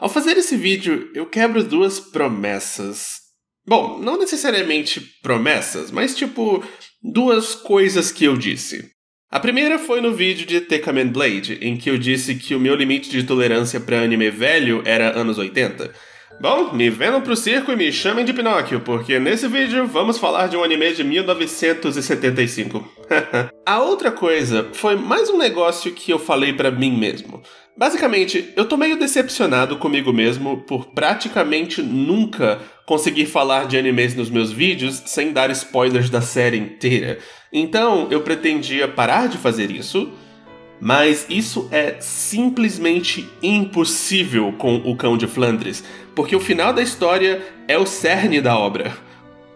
Ao fazer esse vídeo, eu quebro duas promessas. Bom, não necessariamente promessas, mas tipo, duas coisas que eu disse. A primeira foi no vídeo de The Kamen Blade, em que eu disse que o meu limite de tolerância para anime velho era anos 80. Bom, me vendam pro circo e me chamem de Pinóquio, porque nesse vídeo vamos falar de um anime de 1975. A outra coisa foi mais um negócio que eu falei pra mim mesmo. Basicamente, eu tô meio decepcionado comigo mesmo por praticamente nunca conseguir falar de animes nos meus vídeos sem dar spoilers da série inteira. Então, eu pretendia parar de fazer isso, mas isso é simplesmente impossível com O Cão de Flandres, porque o final da história é o cerne da obra.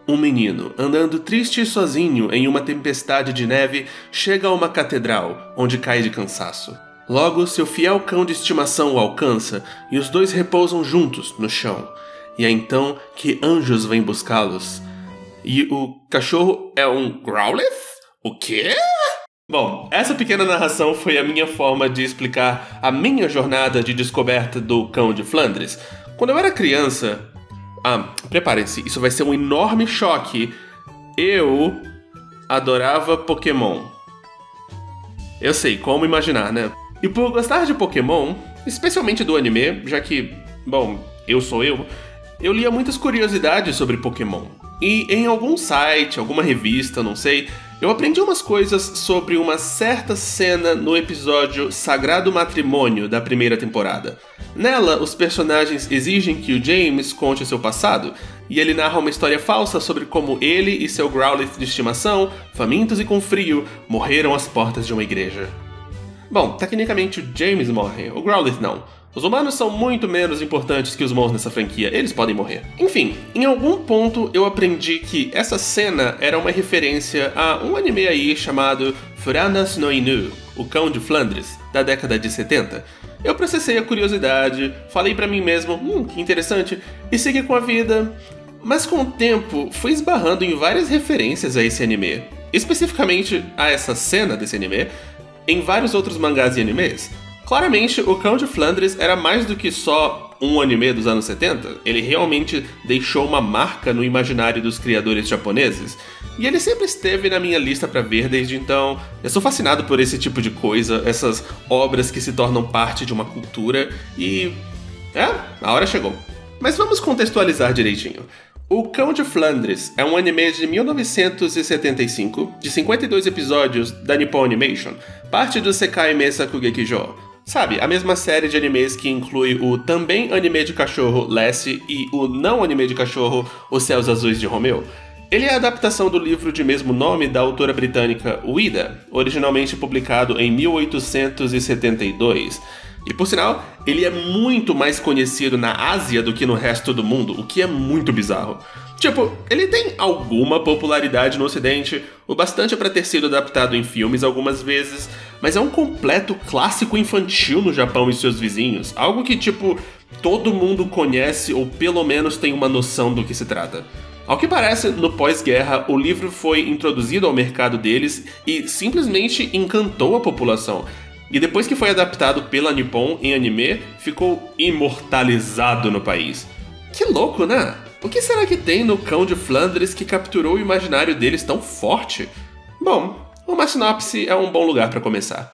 Um menino, andando triste e sozinho em uma tempestade de neve, chega a uma catedral, onde cai de cansaço. Logo, seu fiel cão de estimação o alcança, e os dois repousam juntos no chão. E é então que anjos vêm buscá-los. E o cachorro é um Growlithe? O quê? Bom, essa pequena narração foi a minha forma de explicar a minha jornada de descoberta do Cão de Flandres. Quando eu era criança... preparem-se, isso vai ser um enorme choque. Eu adorava Pokémon. Eu sei, como imaginar, né? E por gostar de Pokémon, especialmente do anime, já que, bom, eu sou eu lia muitas curiosidades sobre Pokémon. E em algum site, alguma revista, não sei, eu aprendi umas coisas sobre uma certa cena no episódio Sagrado Matrimônio da primeira temporada. Nela, os personagens exigem que o James conte seu passado, e ele narra uma história falsa sobre como ele e seu Growlithe de estimação, famintos e com frio, morreram às portas de uma igreja. Bom, tecnicamente o James morre, o Growlithe não. Os humanos são muito menos importantes que os monstros nessa franquia, eles podem morrer. Enfim, em algum ponto eu aprendi que essa cena era uma referência a um anime aí chamado Furanas no Inu, O Cão de Flandres, da década de 70. Eu processei a curiosidade, falei pra mim mesmo, que interessante, e segui com a vida. Mas com o tempo, fui esbarrando em várias referências a esse anime, especificamente a essa cena desse anime, em vários outros mangás e animes. Claramente, O Cão de Flandres era mais do que só um anime dos anos 70, ele realmente deixou uma marca no imaginário dos criadores japoneses, e ele sempre esteve na minha lista pra ver desde então. Eu sou fascinado por esse tipo de coisa, essas obras que se tornam parte de uma cultura, e... a hora chegou. Mas vamos contextualizar direitinho. O Cão de Flandres é um anime de 1975, de 52 episódios da Nippon Animation, parte do Sekai Meisaku Gekijou. Sabe, a mesma série de animes que inclui o também anime de cachorro Lassie e o não anime de cachorro Os Céus Azuis de Romeu. Ele é a adaptação do livro de mesmo nome da autora britânica Ouida, originalmente publicado em 1872. E por sinal, ele é muito mais conhecido na Ásia do que no resto do mundo, o que é muito bizarro. Tipo, ele tem alguma popularidade no ocidente, o bastante para ter sido adaptado em filmes algumas vezes, mas é um completo clássico infantil no Japão e seus vizinhos, algo que, tipo, todo mundo conhece ou pelo menos tem uma noção do que se trata. Ao que parece, no pós-guerra, o livro foi introduzido ao mercado deles e simplesmente encantou a população. E depois que foi adaptado pela Nippon em anime, ficou imortalizado no país. Que louco, né? O que será que tem no Cão de Flandres que capturou o imaginário deles tão forte? Bom, uma sinopse é um bom lugar para começar.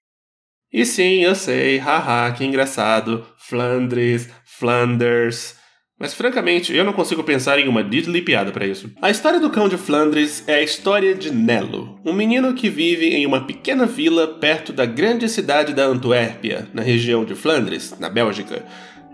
E sim, eu sei, haha, que engraçado, Flandres, Flanders... Mas francamente, eu não consigo pensar em uma diddly piada pra isso. A história do Cão de Flandres é a história de Nello, um menino que vive em uma pequena vila perto da grande cidade da Antuérpia, na região de Flandres, na Bélgica.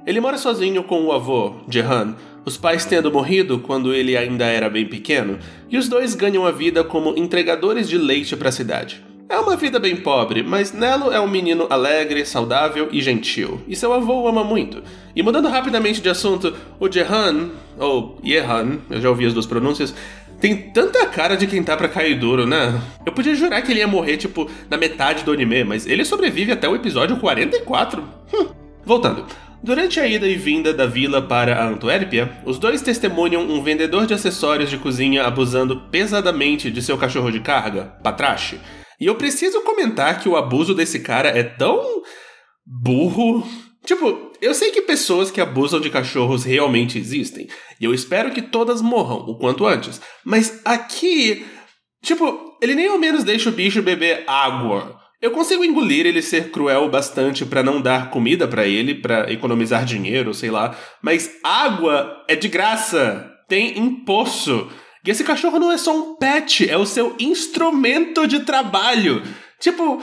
Ele mora sozinho com o avô, Jehan, os pais tendo morrido quando ele ainda era bem pequeno, e os dois ganham a vida como entregadores de leite para a cidade. É uma vida bem pobre, mas Nello é um menino alegre, saudável e gentil, e seu avô o ama muito. E mudando rapidamente de assunto, o Jehan, ou Jehan, eu já ouvi as duas pronúncias, tem tanta cara de quem tá pra cair duro, né? Eu podia jurar que ele ia morrer, tipo, na metade do anime, mas ele sobrevive até o episódio 44. Voltando. Durante a ida e vinda da vila para a Antuérpia, os dois testemunham um vendedor de acessórios de cozinha abusando pesadamente de seu cachorro de carga, Patrache. E eu preciso comentar que o abuso desse cara é tão burro. Tipo, eu sei que pessoas que abusam de cachorros realmente existem, e eu espero que todas morram o quanto antes, mas aqui, tipo, ele nem ao menos deixa o bicho beber água. Eu consigo engolir ele ser cruel bastante pra não dar comida pra ele, pra economizar dinheiro, sei lá, mas água é de graça, tem em poço. E esse cachorro não é só um pet, é o seu instrumento de trabalho. Tipo,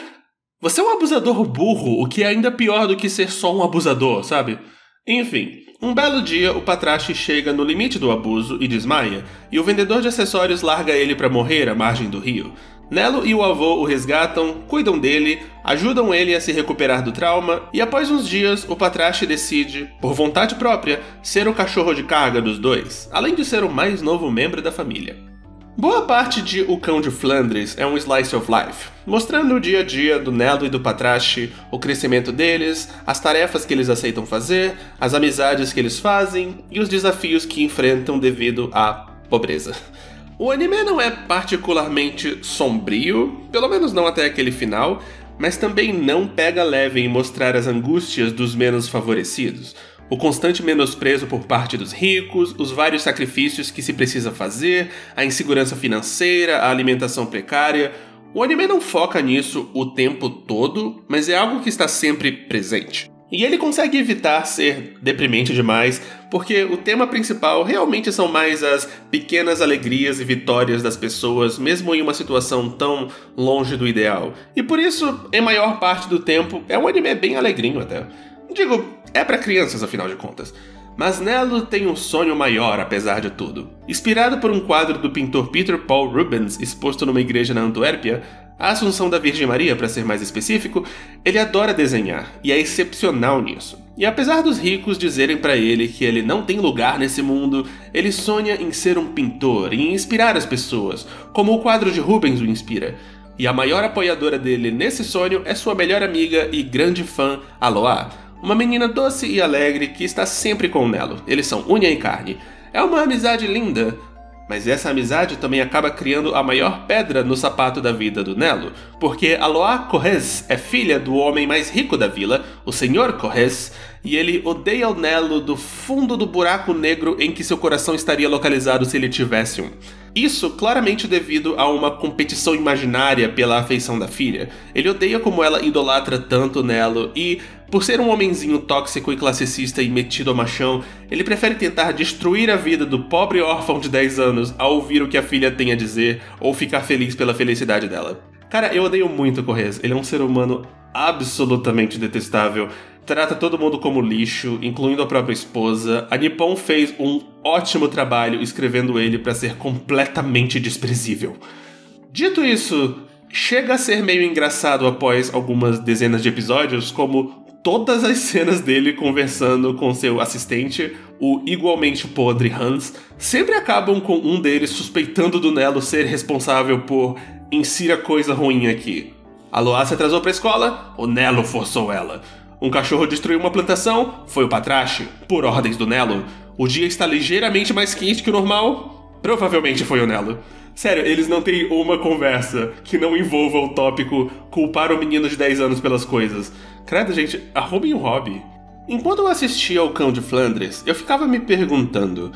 você é um abusador burro, o que é ainda pior do que ser só um abusador, sabe? Enfim, um belo dia o Patrache chega no limite do abuso e desmaia, e o vendedor de acessórios larga ele pra morrer à margem do rio. Nelo e o avô o resgatam, cuidam dele, ajudam ele a se recuperar do trauma, e após uns dias o Patrache decide, por vontade própria, ser o cachorro de carga dos dois, além de ser o mais novo membro da família. Boa parte de O Cão de Flandres é um slice of life, mostrando o dia a dia do Nelo e do Patrache, o crescimento deles, as tarefas que eles aceitam fazer, as amizades que eles fazem e os desafios que enfrentam devido à pobreza. O anime não é particularmente sombrio, pelo menos não até aquele final, mas também não pega leve em mostrar as angústias dos menos favorecidos, o constante menosprezo por parte dos ricos, os vários sacrifícios que se precisa fazer, a insegurança financeira, a alimentação precária. O anime não foca nisso o tempo todo, mas é algo que está sempre presente. E ele consegue evitar ser deprimente demais, porque o tema principal realmente são mais as pequenas alegrias e vitórias das pessoas, mesmo em uma situação tão longe do ideal. E por isso, em maior parte do tempo, é um anime bem alegrinho até. Digo, é pra crianças afinal de contas. Mas Nelo tem um sonho maior, apesar de tudo. Inspirado por um quadro do pintor Peter Paul Rubens exposto numa igreja na Antuérpia, a Assunção da Virgem Maria, para ser mais específico, ele adora desenhar, e é excepcional nisso. E apesar dos ricos dizerem para ele que ele não tem lugar nesse mundo, ele sonha em ser um pintor e em inspirar as pessoas, como o quadro de Rubens o inspira. E a maior apoiadora dele nesse sonho é sua melhor amiga e grande fã, Aloha, uma menina doce e alegre que está sempre com o Nelo. Eles são unha e carne. É uma amizade linda, mas essa amizade também acaba criando a maior pedra no sapato da vida do Nelo, porque Aloha Corrêz é filha do homem mais rico da vila, o Sr. Corrêz, e ele odeia o Nelo do fundo do buraco negro em que seu coração estaria localizado se ele tivesse um. Isso claramente devido a uma competição imaginária pela afeição da filha. Ele odeia como ela idolatra tanto o Nelo e, por ser um homenzinho tóxico e classicista e metido ao machão, ele prefere tentar destruir a vida do pobre órfão de 10 anos ao ouvir o que a filha tem a dizer ou ficar feliz pela felicidade dela. Cara, eu odeio muito o Corrêz. Ele é um ser humano absolutamente detestável. Trata todo mundo como lixo, incluindo a própria esposa. A Nippon fez um ótimo trabalho escrevendo ele para ser completamente desprezível. Dito isso, chega a ser meio engraçado após algumas dezenas de episódios, como todas as cenas dele conversando com seu assistente, o igualmente podre Hans, sempre acabam com um deles suspeitando do Nelo ser responsável por insira coisa ruim aqui. A Aloha se atrasou pra escola, o Nelo forçou ela. Um cachorro destruiu uma plantação, foi o Patrache, por ordens do Nelo. O dia está ligeiramente mais quente que o normal, provavelmente foi o Nelo. Sério, eles não têm uma conversa que não envolva o tópico culpar o menino de 10 anos pelas coisas. Credo, gente, arrumem um hobby. Enquanto eu assistia ao Cão de Flandres, eu ficava me perguntando: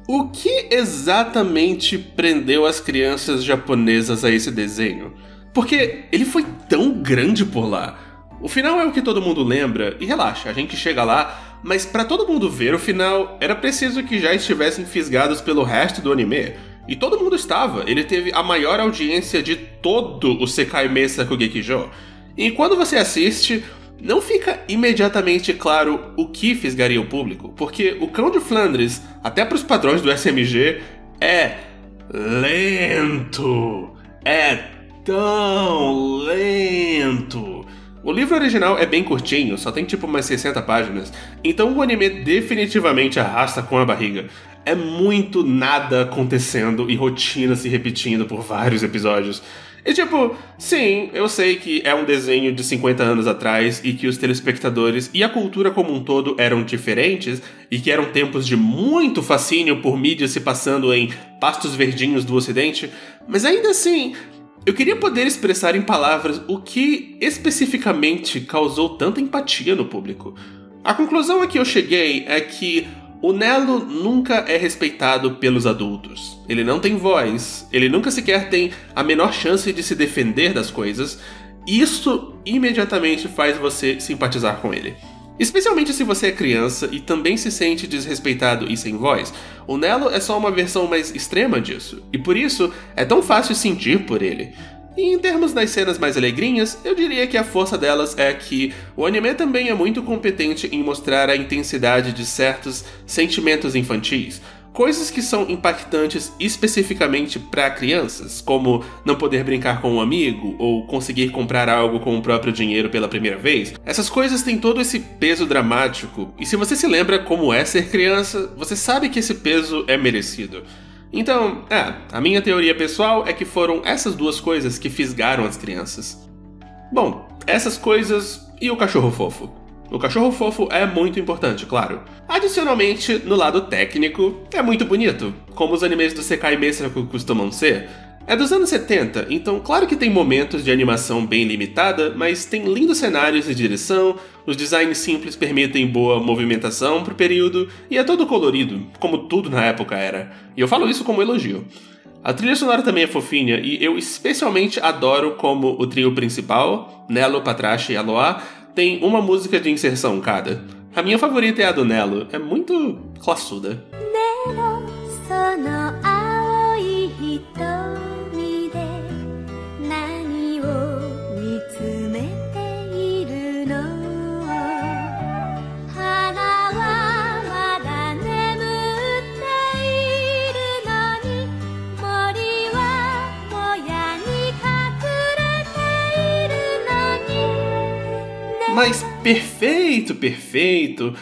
o que exatamente prendeu as crianças japonesas a esse desenho? Porque ele foi tão grande por lá. O final é o que todo mundo lembra, e relaxa, a gente chega lá, mas pra todo mundo ver o final, era preciso que já estivessem fisgados pelo resto do anime. E todo mundo estava, ele teve a maior audiência de todo o Sekai Meisaku Gekijou. E quando você assiste, não fica imediatamente claro o que fisgaria o público, porque o Cão de Flandres, até pros padrões do SMG, é lento. É tão lento. O livro original é bem curtinho, só tem tipo umas 60 páginas, então o anime definitivamente arrasta com a barriga. É muito nada acontecendo e rotina se repetindo por vários episódios. E tipo, sim, eu sei que é um desenho de 50 anos atrás e que os telespectadores e a cultura como um todo eram diferentes e que eram tempos de muito fascínio por mídia se passando em pastos verdinhos do ocidente, mas ainda assim, eu queria poder expressar em palavras o que especificamente causou tanta empatia no público. A conclusão a que eu cheguei é que o Nelo nunca é respeitado pelos adultos. Ele não tem voz, ele nunca sequer tem a menor chance de se defender das coisas, e isso imediatamente faz você simpatizar com ele. Especialmente se você é criança e também se sente desrespeitado e sem voz, o Nelo é só uma versão mais extrema disso, e por isso é tão fácil sentir por ele. E em termos das cenas mais alegrinhas, eu diria que a força delas é que o anime também é muito competente em mostrar a intensidade de certos sentimentos infantis, coisas que são impactantes especificamente para crianças, como não poder brincar com um amigo ou conseguir comprar algo com o próprio dinheiro pela primeira vez. Essas coisas têm todo esse peso dramático, e se você se lembra como é ser criança, você sabe que esse peso é merecido. Então, a minha teoria pessoal é que foram essas duas coisas que fisgaram as crianças. Bom, essas coisas e o cachorro fofo. O cachorro fofo é muito importante, claro. Adicionalmente, no lado técnico, é muito bonito, como os animes do Sekai Meisaku costumam ser. É dos anos 70, então claro que tem momentos de animação bem limitada, mas tem lindos cenários e direção, os designs simples permitem boa movimentação pro período, e é todo colorido, como tudo na época era. E eu falo isso como elogio. A trilha sonora também é fofinha, e eu especialmente adoro como o trio principal, Nelo, Patrashi e Aloha, tem uma música de inserção cada. A minha favorita é a do Nelo, é muito classuda. Mas perfeito,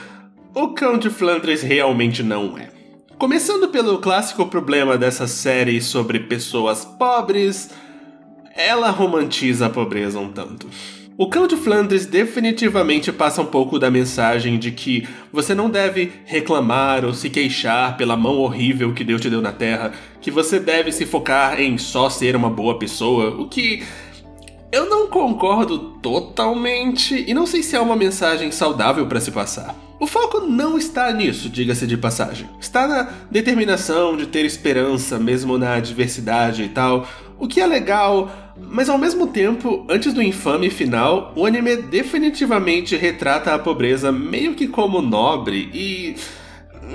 o Cão de Flandres realmente não é. Começando pelo clássico problema dessa série sobre pessoas pobres, ela romantiza a pobreza um tanto. O Cão de Flandres definitivamente passa um pouco da mensagem de que você não deve reclamar ou se queixar pela mão horrível que Deus te deu na Terra, que você deve se focar em só ser uma boa pessoa, o que eu não concordo totalmente e não sei se é uma mensagem saudável para se passar. O foco não está nisso, diga-se de passagem. Está na determinação de ter esperança, mesmo na adversidade e tal, o que é legal, mas ao mesmo tempo, antes do infame final, o anime definitivamente retrata a pobreza meio que como nobre e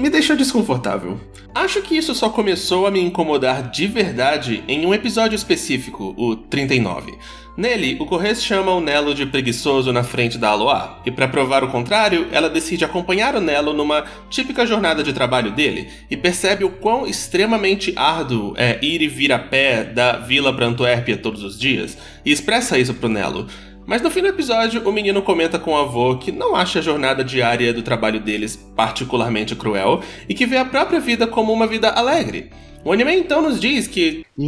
me deixou desconfortável. Acho que isso só começou a me incomodar de verdade em um episódio específico, o 39. Nele, o Corres chama o Nelo de preguiçoso na frente da Aloha, e para provar o contrário, ela decide acompanhar o Nelo numa típica jornada de trabalho dele, e percebe o quão extremamente árduo é ir e vir a pé da vila para Antuérpia todos os dias, e expressa isso pro Nelo. Mas no fim do episódio, o menino comenta com o avô que não acha a jornada diária do trabalho deles particularmente cruel, e que vê a própria vida como uma vida alegre. O anime então nos diz que A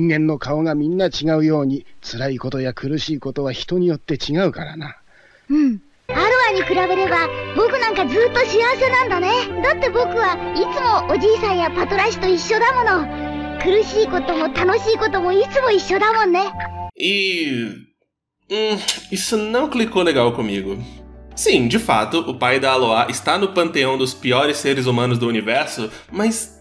isso não clicou legal comigo. Sim, de fato, o pai da Aloha está no panteão dos piores seres humanos do universo, mas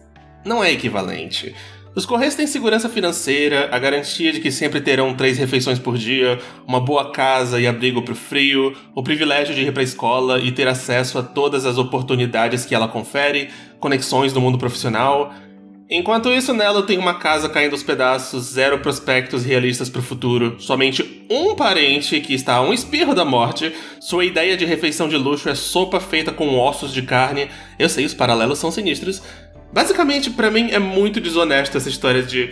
não é equivalente. Os Correios têm segurança financeira, a garantia de que sempre terão 3 refeições por dia, uma boa casa e abrigo pro frio, o privilégio de ir pra escola e ter acesso a todas as oportunidades que ela confere, conexões no mundo profissional. Enquanto isso, Nelo tem uma casa caindo aos pedaços, 0 prospectos realistas pro futuro, somente um parente que está a um espirro da morte, sua ideia de refeição de luxo é sopa feita com ossos de carne. Eu sei, os paralelos são sinistros. Basicamente, pra mim, é muito desonesto essa história de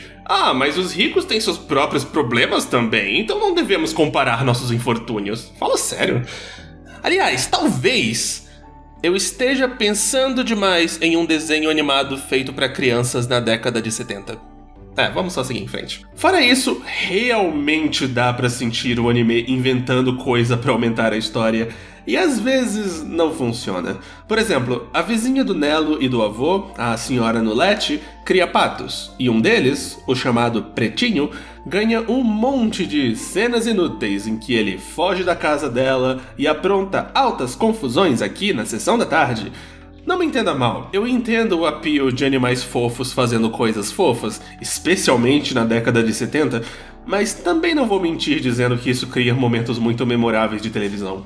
mas os ricos têm seus próprios problemas também, então não devemos comparar nossos infortúnios. Fala sério. Aliás, talvez eu esteja pensando demais em um desenho animado feito pra crianças na década de 70. Vamos só seguir em frente. Fora isso, realmente dá pra sentir o anime inventando coisa pra aumentar a história, e às vezes não funciona. Por exemplo, a vizinha do Nelo e do avô, a senhora Nulete, cria patos, e um deles, o chamado Pretinho, ganha um monte de cenas inúteis em que ele foge da casa dela e apronta altas confusões aqui na sessão da tarde. Não me entenda mal, eu entendo o appeal de animais fofos fazendo coisas fofas, especialmente na década de 70, mas também não vou mentir dizendo que isso cria momentos muito memoráveis de televisão.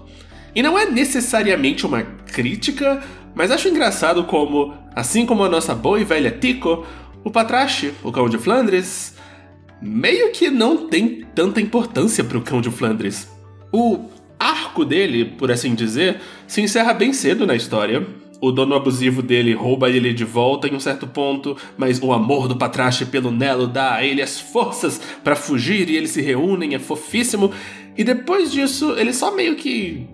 E não é necessariamente uma crítica, mas acho engraçado como, assim como a nossa boa e velha Tico, o Patrache, o Cão de Flandres, meio que não tem tanta importância pro Cão de Flandres. O arco dele, por assim dizer, se encerra bem cedo na história. O dono abusivo dele rouba ele de volta em um certo ponto, mas o amor do Patrache pelo Nelo dá a ele as forças pra fugir e eles se reúnem, é fofíssimo. E depois disso, ele só meio que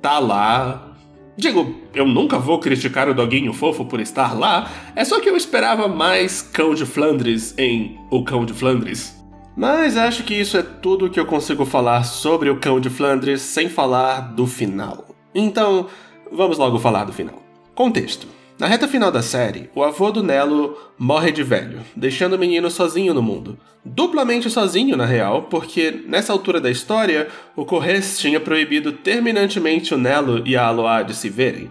tá lá. Digo, eu nunca vou criticar o doguinho fofo por estar lá, é só que eu esperava mais Cão de Flandres em O Cão de Flandres. Mas acho que isso é tudo que eu consigo falar sobre o Cão de Flandres sem falar do final. Então, vamos logo falar do final. Contexto. Na reta final da série, o avô do Nelo morre de velho, deixando o menino sozinho no mundo. Duplamente sozinho, na real, porque nessa altura da história, o Corrês tinha proibido terminantemente o Nelo e a Aloy de se verem.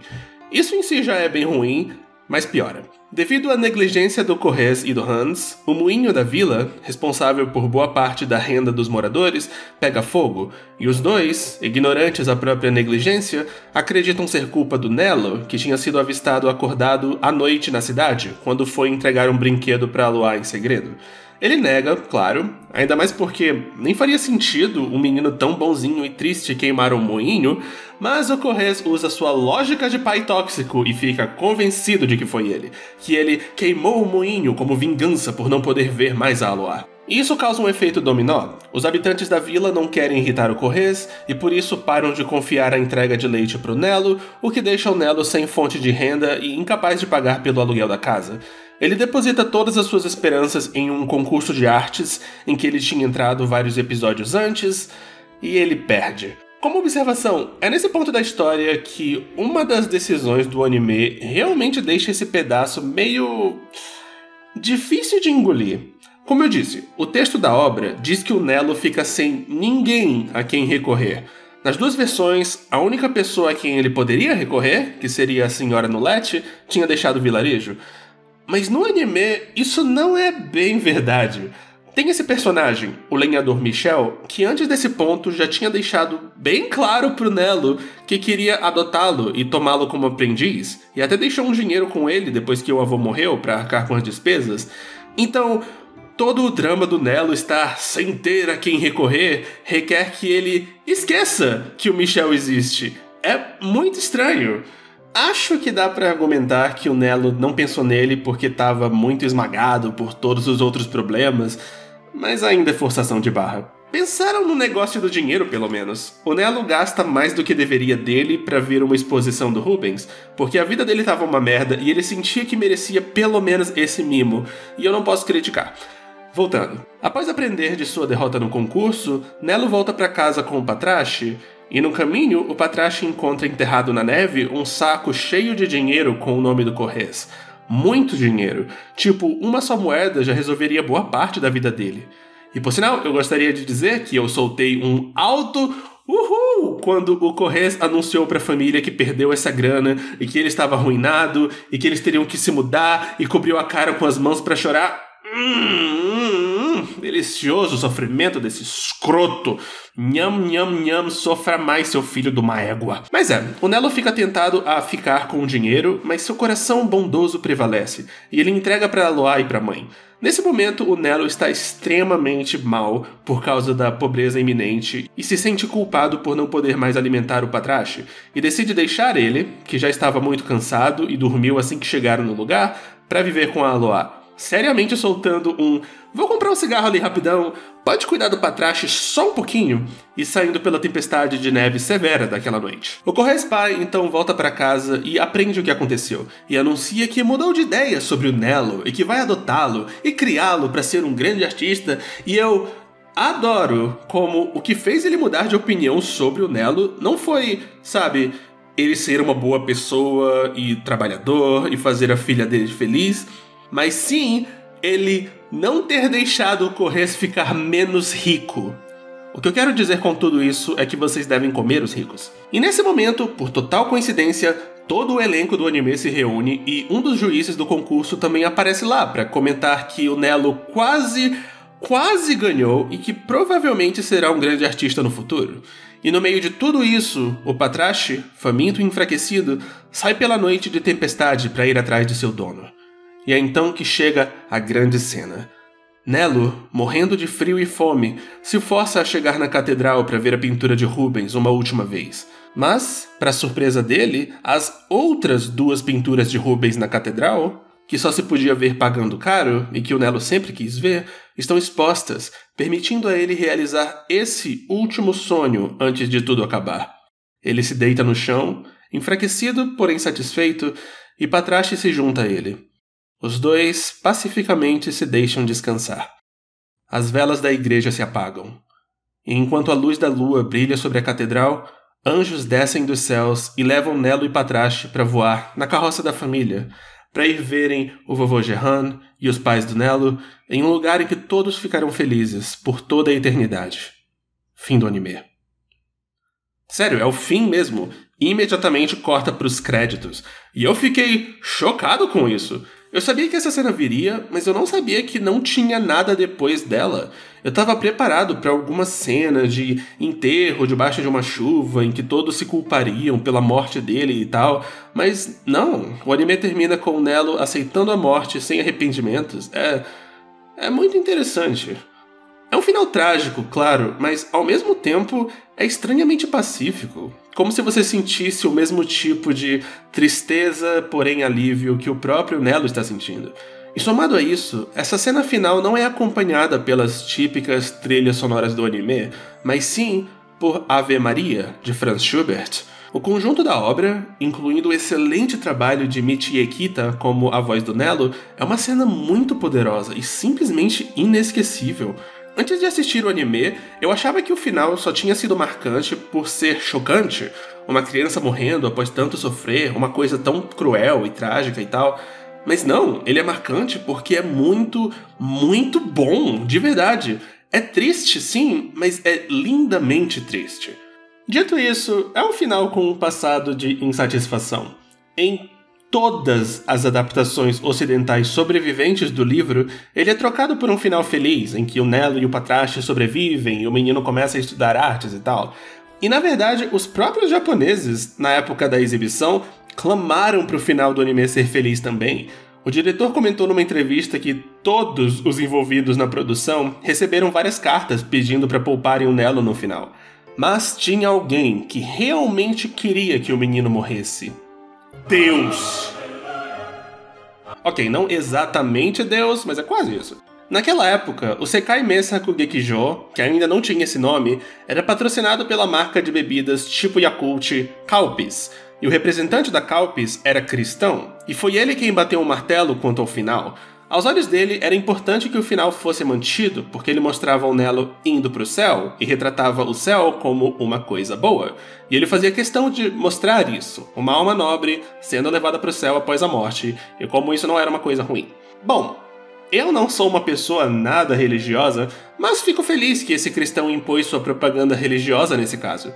Isso em si já é bem ruim, mas piora. Devido à negligência do Corrês e do Hans, o moinho da vila, responsável por boa parte da renda dos moradores, pega fogo, e os dois, ignorantes à própria negligência, acreditam ser culpa do Nelo, que tinha sido avistado acordado à noite na cidade, quando foi entregar um brinquedo para Aloy em segredo. Ele nega, claro, ainda mais porque nem faria sentido um menino tão bonzinho e triste queimar um moinho, mas o Corrês usa sua lógica de pai tóxico e fica convencido de que foi ele, que ele queimou o moinho como vingança por não poder ver mais a Aloy. Isso causa um efeito dominó. Os habitantes da vila não querem irritar o Corrês e por isso param de confiar a entrega de leite pro Nelo, o que deixa o Nelo sem fonte de renda e incapaz de pagar pelo aluguel da casa. Ele deposita todas as suas esperanças em um concurso de artes em que ele tinha entrado vários episódios antes, e ele perde. Como observação, é nesse ponto da história que uma das decisões do anime realmente deixa esse pedaço meio difícil de engolir. Como eu disse, o texto da obra diz que o Nelo fica sem ninguém a quem recorrer. Nas duas versões, a única pessoa a quem ele poderia recorrer, que seria a senhora Nulete, tinha deixado o vilarejo. Mas no anime, isso não é bem verdade. Tem esse personagem, o lenhador Michel, que antes desse ponto já tinha deixado bem claro pro Nelo que queria adotá-lo e tomá-lo como aprendiz, e até deixou um dinheiro com ele depois que o avô morreu para arcar com as despesas. Então, todo o drama do Nelo estar sem ter a quem recorrer requer que ele esqueça que o Michel existe. É muito estranho. Acho que dá pra argumentar que o Nelo não pensou nele porque estava muito esmagado por todos os outros problemas, mas ainda é forçação de barra. Pensaram no negócio do dinheiro, pelo menos. O Nelo gasta mais do que deveria dele pra ver uma exposição do Rubens, porque a vida dele tava uma merda e ele sentia que merecia pelo menos esse mimo, e eu não posso criticar. Voltando. Após aprender de sua derrota no concurso, Nelo volta pra casa com o Patrache, e no caminho, o Patrache encontra enterrado na neve um saco cheio de dinheiro com o nome do Corrês. Muito dinheiro. Tipo, uma só moeda já resolveria boa parte da vida dele. E por sinal, eu gostaria de dizer que eu soltei um alto uhul quando o Corrês anunciou pra família que perdeu essa grana e que ele estava arruinado e que eles teriam que se mudar e cobriu a cara com as mãos pra chorar. Delicioso o sofrimento desse escroto. Nham, nham, nham, sofra mais, seu filho de uma égua. Mas o Nelo fica tentado a ficar com o dinheiro, mas seu coração bondoso prevalece, e ele entrega pra Aloy e pra mãe. Nesse momento, o Nelo está extremamente mal por causa da pobreza iminente e se sente culpado por não poder mais alimentar o Patrache, e decide deixar ele, que já estava muito cansado e dormiu assim que chegaram no lugar, pra viver com a Aloy. seriamente soltando um "vou comprar um cigarro ali rapidão, pode cuidar do Patrache só um pouquinho", e saindo pela tempestade de neve severa daquela noite. O Correios pai então volta para casa e aprende o que aconteceu, e anuncia que mudou de ideia sobre o Nello e que vai adotá-lo e criá-lo para ser um grande artista, e eu adoro como o que fez ele mudar de opinião sobre o Nello não foi, sabe, ele ser uma boa pessoa e trabalhador e fazer a filha dele feliz, mas sim ele não ter deixado o Correios ficar menos rico. O que eu quero dizer com tudo isso é que vocês devem comer os ricos. E nesse momento, por total coincidência, todo o elenco do anime se reúne e um dos juízes do concurso também aparece lá para comentar que o Nello quase ganhou e que provavelmente será um grande artista no futuro. E no meio de tudo isso, o Patrache, faminto e enfraquecido, sai pela noite de tempestade para ir atrás de seu dono. E é então que chega a grande cena. Nello, morrendo de frio e fome, se força a chegar na catedral para ver a pintura de Rubens uma última vez. Mas, para surpresa dele, as outras 2 pinturas de Rubens na catedral, que só se podia ver pagando caro e que o Nello sempre quis ver, estão expostas, permitindo a ele realizar esse último sonho antes de tudo acabar. Ele se deita no chão, enfraquecido, porém satisfeito, e Patrache se junta a ele. Os dois pacificamente se deixam descansar. As velas da igreja se apagam. E enquanto a luz da lua brilha sobre a catedral, anjos descem dos céus e levam Nello e Patrache para voar na carroça da família, para ir verem o vovô Jehan e os pais do Nello em um lugar em que todos ficarão felizes por toda a eternidade. Fim do anime. Sério, é o fim mesmo. E imediatamente corta pros créditos. E eu fiquei chocado com isso. Eu sabia que essa cena viria, mas eu não sabia que não tinha nada depois dela. Eu tava preparado para alguma cena de enterro debaixo de uma chuva em que todos se culpariam pela morte dele e tal, mas não, o anime termina com o Nello aceitando a morte sem arrependimentos. É muito interessante. É um final trágico, claro, mas ao mesmo tempo é estranhamente pacífico. Como se você sentisse o mesmo tipo de tristeza, porém alívio que o próprio Nello está sentindo. E somado a isso, essa cena final não é acompanhada pelas típicas trilhas sonoras do anime, mas sim por Ave Maria, de Franz Schubert. O conjunto da obra, incluindo o excelente trabalho de Michi Ekita como a voz do Nello, é uma cena muito poderosa e simplesmente inesquecível. Antes de assistir o anime, eu achava que o final só tinha sido marcante por ser chocante, uma criança morrendo após tanto sofrer, uma coisa tão cruel e trágica e tal. Mas não, ele é marcante porque é muito, muito bom, de verdade. É triste, sim, mas é lindamente triste. Dito isso, é um final com um passado de insatisfação. Em todas as adaptações ocidentais sobreviventes do livro, ele é trocado por um final feliz, em que o Nello e o Patrache sobrevivem e o menino começa a estudar artes e tal. E na verdade, os próprios japoneses, na época da exibição, clamaram pro final do anime ser feliz também. O diretor comentou numa entrevista que todos os envolvidos na produção receberam várias cartas pedindo para pouparem o Nello no final. Mas tinha alguém que realmente queria que o menino morresse. Deus! Ok, não exatamente Deus, mas é quase isso. Naquela época, o Sekai Meisaku Gekijo, que ainda não tinha esse nome, era patrocinado pela marca de bebidas tipo Yakult, Calpis, e o representante da Calpis era cristão, e foi ele quem bateu o martelo quanto ao final. Aos olhos dele, era importante que o final fosse mantido, porque ele mostrava o Nello indo para o céu e retratava o céu como uma coisa boa. E ele fazia questão de mostrar isso, uma alma nobre sendo levada para o céu após a morte, e como isso não era uma coisa ruim. Bom, eu não sou uma pessoa nada religiosa, mas fico feliz que esse cristão impôs sua propaganda religiosa nesse caso.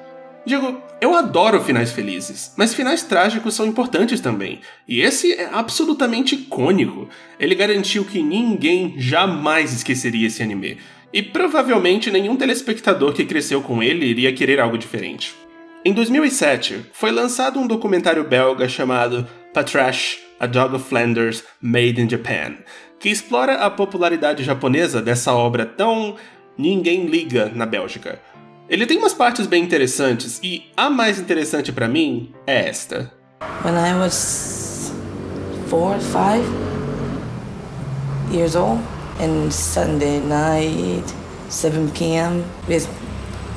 Digo, eu adoro finais felizes, mas finais trágicos são importantes também, e esse é absolutamente icônico. Ele garantiu que ninguém jamais esqueceria esse anime, e provavelmente nenhum telespectador que cresceu com ele iria querer algo diferente. Em 2007, foi lançado um documentário belga chamado Patrache, A Dog of Flanders Made in Japan, que explora a popularidade japonesa dessa obra tão ninguém liga na Bélgica. Ele tem umas partes bem interessantes, e a mais interessante pra mim é esta. When I was 4 or 5, years old, and Sunday night, 7 p.m., with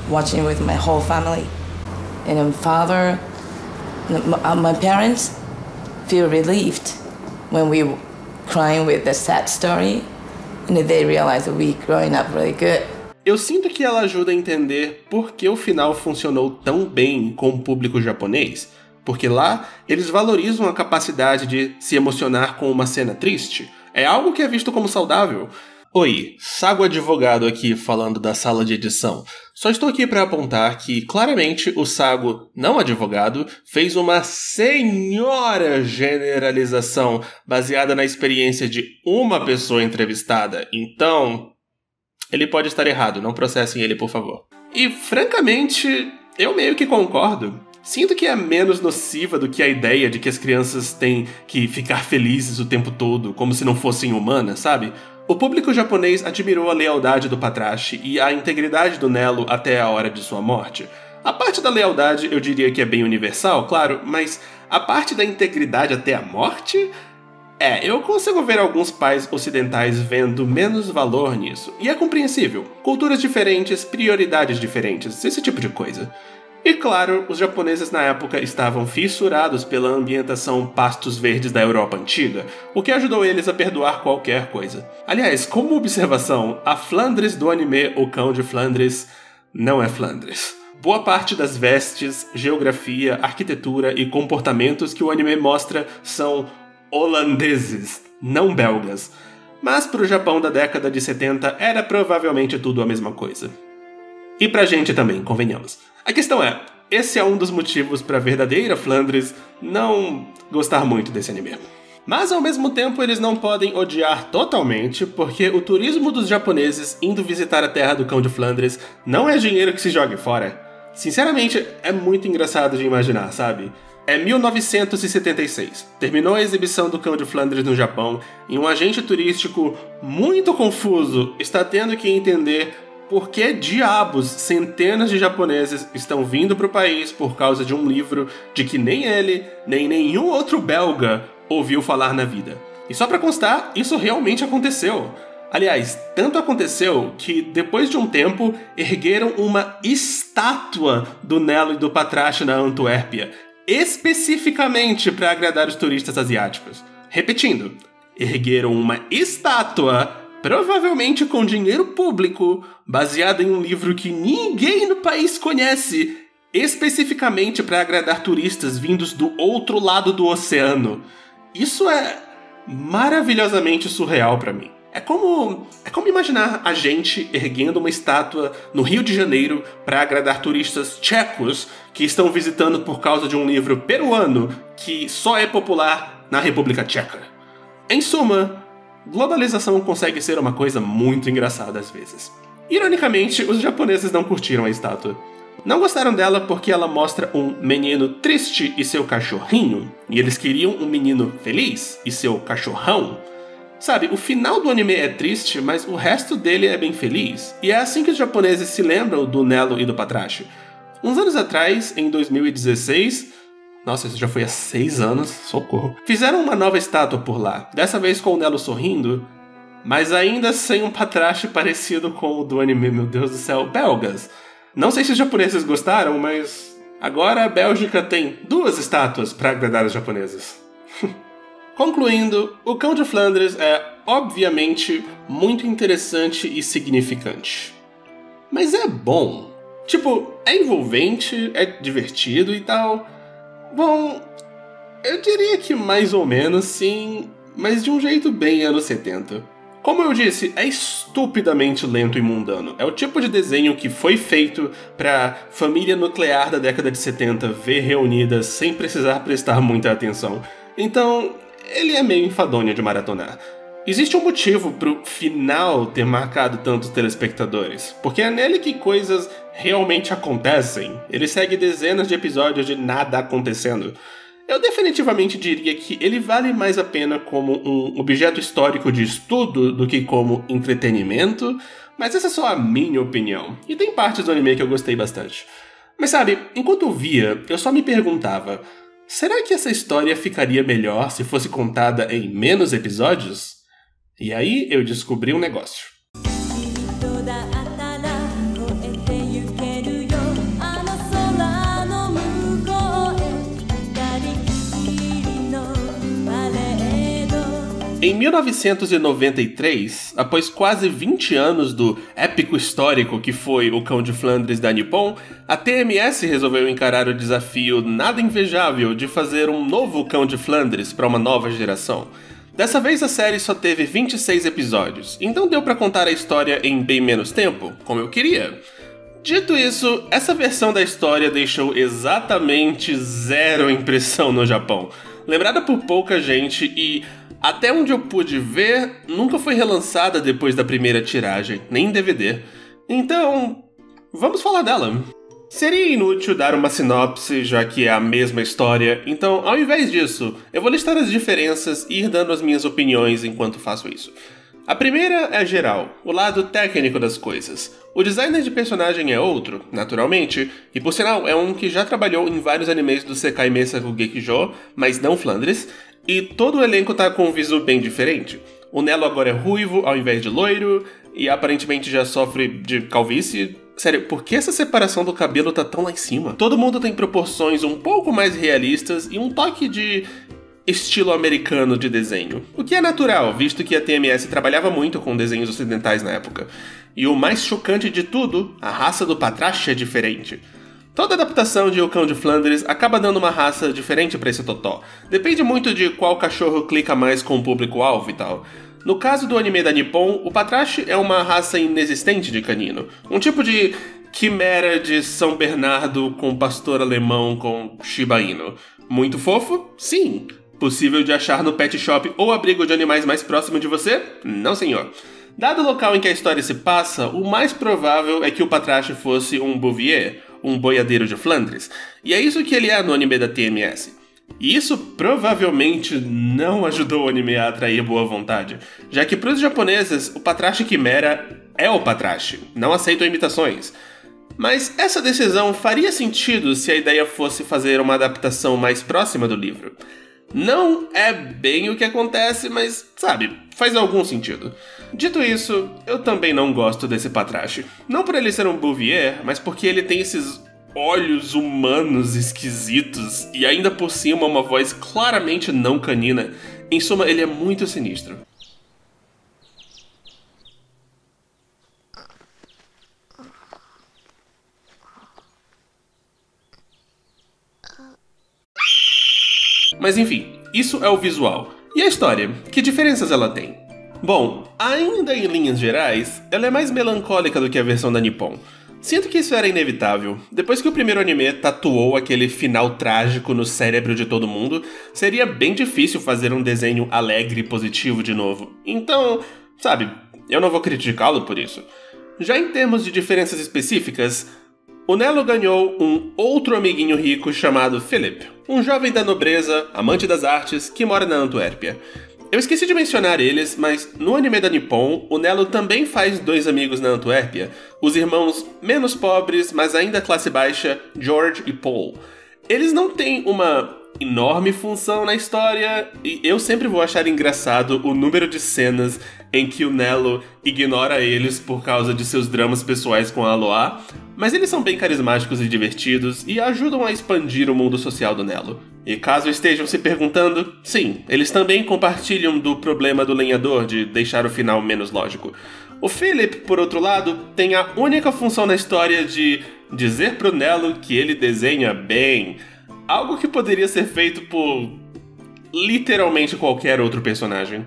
watching with my whole family. And my parents feel relieved when we crying with the sad story, and they realize that we growing up really good. Eu sinto que ela ajuda a entender por que o final funcionou tão bem com o público japonês, porque lá eles valorizam a capacidade de se emocionar com uma cena triste. É algo que é visto como saudável. Oi, Sago Advogado aqui falando da sala de edição. Só estou aqui para apontar que, claramente, o Sago, não advogado, fez uma senhora generalização baseada na experiência de uma pessoa entrevistada. Então, ele pode estar errado, não processem ele, por favor. E, francamente, eu meio que concordo. Sinto que é menos nociva do que a ideia de que as crianças têm que ficar felizes o tempo todo, como se não fossem humanas, sabe? O público japonês admirou a lealdade do Patrashi e a integridade do Nelo até a hora de sua morte. A parte da lealdade eu diria que é bem universal, claro, mas a parte da integridade até a morte? Eu consigo ver alguns pais ocidentais vendo menos valor nisso, e é compreensível. Culturas diferentes, prioridades diferentes, esse tipo de coisa. E claro, os japoneses na época estavam fissurados pela ambientação pastos verdes da Europa antiga, o que ajudou eles a perdoar qualquer coisa. Aliás, como observação, a Flandres do anime O Cão de Flandres não é Flandres. Boa parte das vestes, geografia, arquitetura e comportamentos que o anime mostra são holandeses, não belgas. Mas pro Japão da década de 70 era provavelmente tudo a mesma coisa. E pra gente também, convenhamos. A questão é, esse é um dos motivos pra verdadeira Flandres não gostar muito desse anime. Mas ao mesmo tempo eles não podem odiar totalmente, porque o turismo dos japoneses indo visitar a terra do Cão de Flandres não é dinheiro que se jogue fora. Sinceramente, é muito engraçado de imaginar, sabe? É 1976. Terminou a exibição do Cão de Flandres no Japão e um agente turístico muito confuso está tendo que entender por que diabos centenas de japoneses estão vindo para o país por causa de um livro de que nem ele, nem nenhum outro belga ouviu falar na vida. E só para constar, isso realmente aconteceu. Aliás, tanto aconteceu que, depois de um tempo, ergueram uma estátua do Nelo e do Patrashi na Antuérpia, especificamente para agradar os turistas asiáticos. Repetindo, ergueram uma estátua, provavelmente com dinheiro público, baseada em um livro que ninguém no país conhece, especificamente para agradar turistas vindos do outro lado do oceano. Isso é maravilhosamente surreal para mim. É como imaginar a gente erguendo uma estátua no Rio de Janeiro para agradar turistas tchecos que estão visitando por causa de um livro peruano que só é popular na República Tcheca. Em suma, globalização consegue ser uma coisa muito engraçada às vezes. Ironicamente, os japoneses não curtiram a estátua. Não gostaram dela porque ela mostra um menino triste e seu cachorrinho, e eles queriam um menino feliz e seu cachorrão. Sabe, o final do anime é triste, mas o resto dele é bem feliz. E é assim que os japoneses se lembram do Nelo e do Patrashi. Uns anos atrás, em 2016... Nossa, isso já foi há 6 anos, socorro. Fizeram uma nova estátua por lá, dessa vez com o Nelo sorrindo, mas ainda sem um Patrashi parecido com o do anime, meu Deus do céu, belgas. Não sei se os japoneses gostaram, mas agora a Bélgica tem 2 estátuas para agradar os japoneses. Concluindo, o Cão de Flandres é, obviamente, muito interessante e significante. Mas é bom. Tipo, é envolvente, é divertido e tal. Bom, eu diria que mais ou menos sim, mas de um jeito bem anos 70. Como eu disse, é estupidamente lento e mundano. É o tipo de desenho que foi feito pra família nuclear da década de 70 ver reunida sem precisar prestar muita atenção. Então, ele é meio enfadonho de maratonar. Existe um motivo pro final ter marcado tantos telespectadores, porque é nele que coisas realmente acontecem. Ele segue dezenas de episódios de nada acontecendo. Eu definitivamente diria que ele vale mais a pena como um objeto histórico de estudo do que como entretenimento, mas essa é só a minha opinião, e tem partes do anime que eu gostei bastante. Mas sabe, enquanto eu via, eu só me perguntava, será que essa história ficaria melhor se fosse contada em menos episódios? E aí eu descobri um negócio. Em 1993, após quase 20 anos do épico histórico que foi O Cão de Flandres da Nippon, a TMS resolveu encarar o desafio nada invejável de fazer um novo Cão de Flandres para uma nova geração. Dessa vez a série só teve 26 episódios, então deu para contar a história em bem menos tempo, como eu queria. Dito isso, essa versão da história deixou exatamente zero impressão no Japão. Lembrada por pouca gente e, até onde eu pude ver, nunca foi relançada depois da primeira tiragem, nem em DVD. Então, vamos falar dela. Seria inútil dar uma sinopse, já que é a mesma história, então, ao invés disso, eu vou listar as diferenças e ir dando as minhas opiniões enquanto faço isso. A primeira é geral, o lado técnico das coisas. O designer de personagem é outro, naturalmente, e por sinal é um que já trabalhou em vários animes do Sekai Meisaku Gekijou, mas não Flandres, e todo o elenco tá com um visual bem diferente. O Nelo agora é ruivo ao invés de loiro, e aparentemente já sofre de calvície. Sério, por que essa separação do cabelo tá tão lá em cima? Todo mundo tem proporções um pouco mais realistas e um toque de estilo americano de desenho. O que é natural, visto que a TMS trabalhava muito com desenhos ocidentais na época. E o mais chocante de tudo, a raça do Patrache é diferente. Toda adaptação de O Cão de Flandres acaba dando uma raça diferente pra esse totó. Depende muito de qual cachorro clica mais com o público-alvo e tal. No caso do anime da Nippon, o Patrache é uma raça inexistente de canino. Um tipo de quimera de São Bernardo com pastor alemão com Shiba Inu. Muito fofo? Sim. Possível de achar no pet shop ou abrigo de animais mais próximo de você? Não, senhor. Dado o local em que a história se passa, o mais provável é que o Patrache fosse um bouvier, um boiadeiro de Flandres, e é isso que ele é no anime da TMS. E isso provavelmente não ajudou o anime a atrair boa vontade, já que para os japoneses, o Patrache Quimera é o Patrache, não aceitam imitações. Mas essa decisão faria sentido se a ideia fosse fazer uma adaptação mais próxima do livro. Não é bem o que acontece, mas, sabe, faz algum sentido. Dito isso, eu também não gosto desse Patrache. Não por ele ser um bouvier, mas porque ele tem esses olhos humanos esquisitos e ainda por cima uma voz claramente não canina. Em suma, ele é muito sinistro. Mas enfim, isso é o visual. E a história? Que diferenças ela tem? Bom, ainda em linhas gerais, ela é mais melancólica do que a versão da Nippon. Sinto que isso era inevitável. Depois que o primeiro anime tatuou aquele final trágico no cérebro de todo mundo, seria bem difícil fazer um desenho alegre e positivo de novo. Então, sabe, eu não vou criticá-lo por isso. Já em termos de diferenças específicas, o Nelo ganhou um outro amiguinho rico chamado Philip, um jovem da nobreza, amante das artes, que mora na Antuérpia. Eu esqueci de mencionar eles, mas no anime da Nippon, o Nelo também faz dois amigos na Antuérpia, os irmãos menos pobres, mas ainda classe baixa, George e Paul. Eles não têm uma enorme função na história, e eu sempre vou achar engraçado o número de cenas em que o Nelo ignora eles por causa de seus dramas pessoais com a Aloha, mas eles são bem carismáticos e divertidos e ajudam a expandir o mundo social do Nelo. E caso estejam se perguntando, sim, eles também compartilham do problema do lenhador de deixar o final menos lógico. O Philip, por outro lado, tem a única função na história de dizer pro Nelo que ele desenha bem, algo que poderia ser feito por literalmente qualquer outro personagem.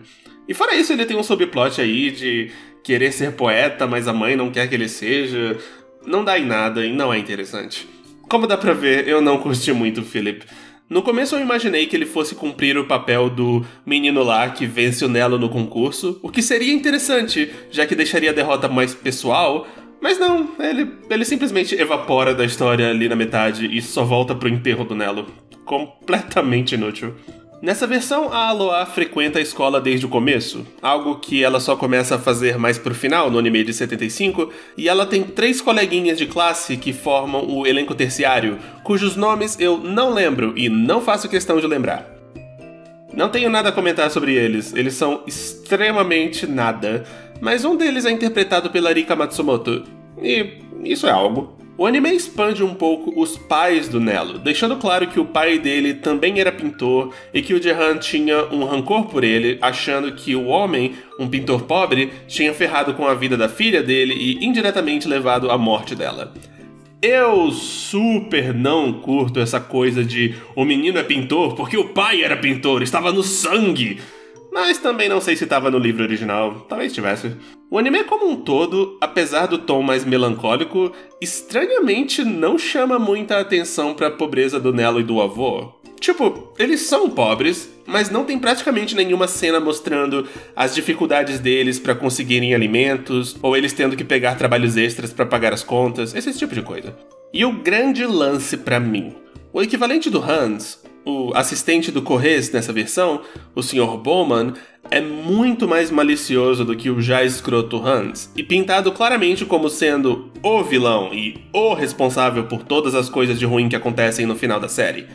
E fora isso, ele tem um subplot aí de querer ser poeta, mas a mãe não quer que ele seja. Não dá em nada e não é interessante. Como dá pra ver, eu não curti muito o Philip. No começo eu imaginei que ele fosse cumprir o papel do menino lá que vence o Nelo no concurso, o que seria interessante, já que deixaria a derrota mais pessoal, mas não, ele simplesmente evapora da história ali na metade e só volta pro enterro do Nelo. Completamente inútil. Nessa versão, a Aloha frequenta a escola desde o começo, algo que ela só começa a fazer mais pro final, no anime de 75, e ela tem 3 coleguinhas de classe que formam o elenco terciário, cujos nomes eu não lembro e não faço questão de lembrar. Não tenho nada a comentar sobre eles são extremamente nada, mas um deles é interpretado pela Rika Matsumoto, e isso é algo. O anime expande um pouco os pais do Nelo, deixando claro que o pai dele também era pintor e que o Jehan tinha um rancor por ele, achando que o homem, um pintor pobre, tinha ferrado com a vida da filha dele e indiretamente levado à morte dela. Eu super não curto essa coisa de o menino é pintor porque o pai era pintor, estava no sangue. Mas também não sei se estava no livro original, talvez tivesse. O anime como um todo, apesar do tom mais melancólico, estranhamente não chama muita atenção para a pobreza do Nelo e do avô. Tipo, eles são pobres, mas não tem praticamente nenhuma cena mostrando as dificuldades deles para conseguirem alimentos, ou eles tendo que pegar trabalhos extras para pagar as contas, esse tipo de coisa. E o grande lance para mim, o equivalente do Hans, o assistente do Corrês nessa versão, o Sr. Bowman, é muito mais malicioso do que o já escroto Hans, e pintado claramente como sendo o vilão e o responsável por todas as coisas de ruim que acontecem no final da série.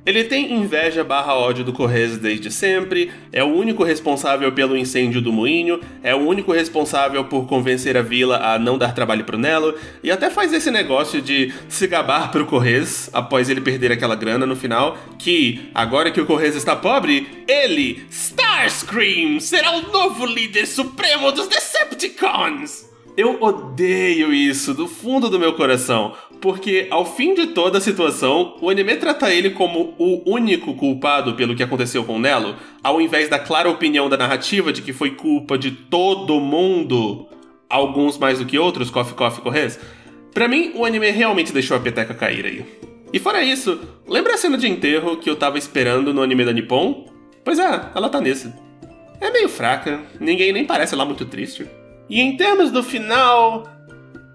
Ele tem inveja / ódio do Corrês desde sempre, é o único responsável pelo incêndio do moinho, é o único responsável por convencer a vila a não dar trabalho pro Nelo, e até faz esse negócio de se gabar pro Corrês, após ele perder aquela grana no final, que, agora que o Corrês está pobre, ele, Starscream, será o novo líder supremo dos Decepticons! Eu odeio isso do fundo do meu coração, porque ao fim de toda a situação, o anime trata ele como o único culpado pelo que aconteceu com o Nelo, ao invés da clara opinião da narrativa de que foi culpa de todo mundo, alguns mais do que outros, coffee, Corrês. Pra mim, o anime realmente deixou a peteca cair aí. E fora isso, lembra a cena de enterro que eu tava esperando no anime da Nippon? Pois é, ela tá nesse. É meio fraca, ninguém nem parece lá muito triste. E em termos do final,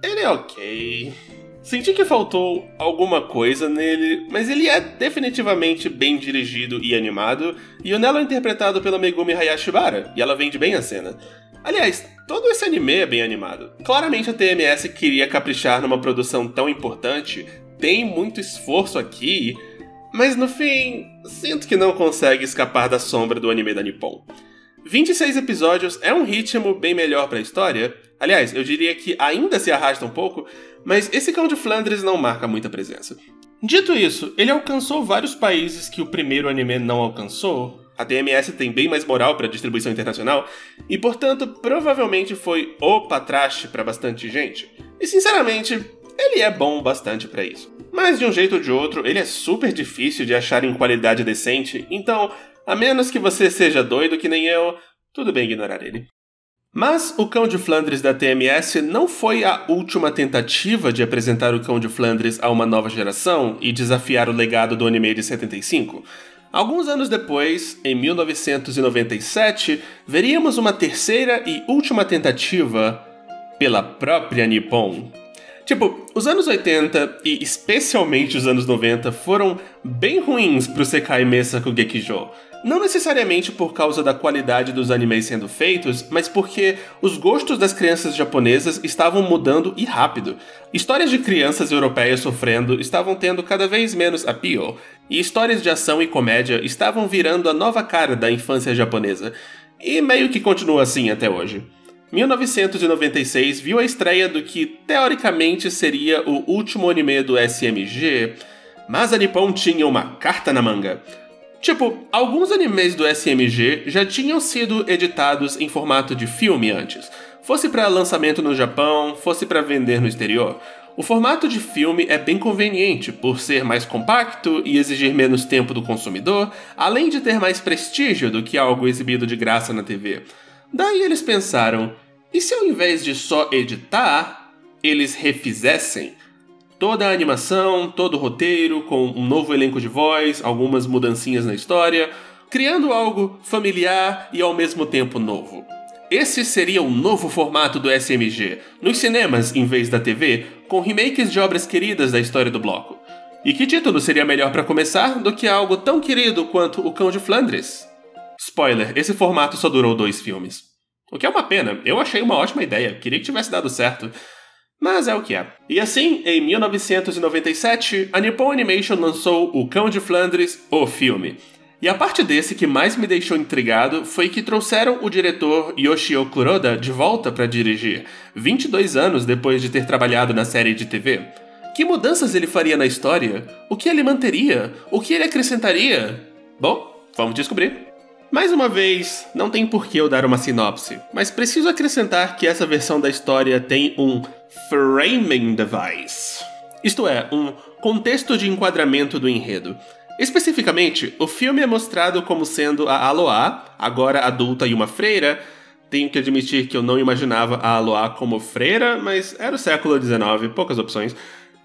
ele é ok. Senti que faltou alguma coisa nele, mas ele é definitivamente bem dirigido e animado, e o Nelo é interpretado pela Megumi Hayashibara, e ela vende bem a cena. Aliás, todo esse anime é bem animado. Claramente a TMS queria caprichar numa produção tão importante, tem muito esforço aqui, mas no fim, sinto que não consegue escapar da sombra do anime da Nippon. 26 episódios é um ritmo bem melhor pra história. Aliás, eu diria que ainda se arrasta um pouco, mas esse Cão de Flandres não marca muita presença. Dito isso, ele alcançou vários países que o primeiro anime não alcançou. A TMS tem bem mais moral para distribuição internacional e, portanto, provavelmente foi o patrache para bastante gente. E, sinceramente, ele é bom bastante para isso. Mas, de um jeito ou de outro, ele é super difícil de achar em qualidade decente, então, a menos que você seja doido que nem eu, tudo bem ignorar ele. Mas o Cão de Flandres da TMS não foi a última tentativa de apresentar o Cão de Flandres a uma nova geração e desafiar o legado do anime de 75. Alguns anos depois, em 1997, veríamos uma terceira e última tentativa pela própria Nippon. Tipo, os anos 80 e especialmente os anos 90 foram bem ruins pro Sekai Meisaku Gekijo. Não necessariamente por causa da qualidade dos animes sendo feitos, mas porque os gostos das crianças japonesas estavam mudando e rápido. Histórias de crianças europeias sofrendo estavam tendo cada vez menos appeal, e histórias de ação e comédia estavam virando a nova cara da infância japonesa. E meio que continua assim até hoje. 1996 viu a estreia do que teoricamente seria o último anime do SMG, mas a Nippon tinha uma carta na manga. Tipo, alguns animes do SMG já tinham sido editados em formato de filme antes, fosse para lançamento no Japão, fosse para vender no exterior. O formato de filme é bem conveniente, por ser mais compacto e exigir menos tempo do consumidor, além de ter mais prestígio do que algo exibido de graça na TV. Daí eles pensaram, e se ao invés de só editar, eles refizessem? Toda a animação, todo o roteiro, com um novo elenco de voz, algumas mudancinhas na história, criando algo familiar e ao mesmo tempo novo. Esse seria o novo formato do SMG, nos cinemas em vez da TV, com remakes de obras queridas da história do bloco. E que título seria melhor para começar do que algo tão querido quanto O Cão de Flandres? Spoiler, esse formato só durou 2 filmes. O que é uma pena, eu achei uma ótima ideia, queria que tivesse dado certo. Mas é o que é. E assim, em 1997, a Nippon Animation lançou O Cão de Flandres, o filme. E a parte desse que mais me deixou intrigado foi que trouxeram o diretor Yoshio Kuroda de volta para dirigir, 22 anos depois de ter trabalhado na série de TV. Que mudanças ele faria na história? O que ele manteria? O que ele acrescentaria? Bom, vamos descobrir. Mais uma vez, não tem por que eu dar uma sinopse, mas preciso acrescentar que essa versão da história tem um framing device. Isto é, um contexto de enquadramento do enredo. Especificamente, o filme é mostrado como sendo a Aloá, agora adulta e uma freira. Tenho que admitir que eu não imaginava a Aloá como freira, mas era o século XIX, poucas opções,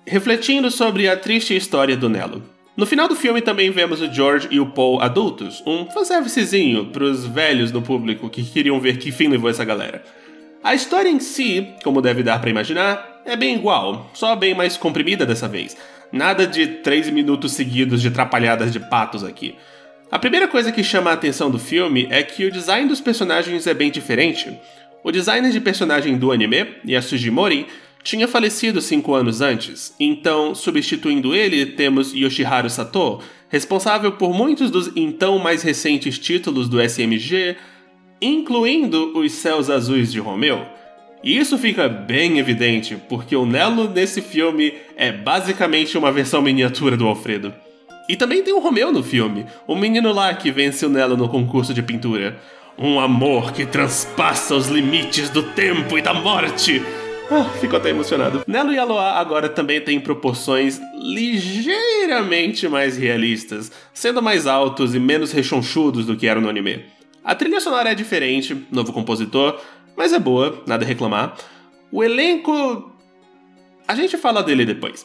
refletindo sobre a triste história do Nelo. No final do filme também vemos o George e o Paul adultos, um fanservicezinho pros velhos no público que queriam ver que fim levou essa galera. A história em si, como deve dar pra imaginar, é bem igual, só bem mais comprimida dessa vez. Nada de 3 minutos seguidos de trapalhadas de patos aqui. A primeira coisa que chama a atenção do filme é que o design dos personagens é bem diferente. O designer de personagem do anime, Yasuji Mori, tinha falecido 5 anos antes, então, substituindo ele, temos Yoshiharu Sato, responsável por muitos dos então mais recentes títulos do SMG, incluindo os Céus Azuis de Romeu. E isso fica bem evidente, porque o Nelo nesse filme é basicamente uma versão miniatura do Alfredo. E também tem o Romeu no filme, o menino lá que vence o Nelo no concurso de pintura. Um amor que transpassa os limites do tempo e da morte. Fico até emocionado. Nelo e Aloá agora também têm proporções ligeiramente mais realistas, sendo mais altos e menos rechonchudos do que eram no anime. A trilha sonora é diferente, novo compositor, mas é boa, nada a reclamar. O elenco... a gente fala dele depois.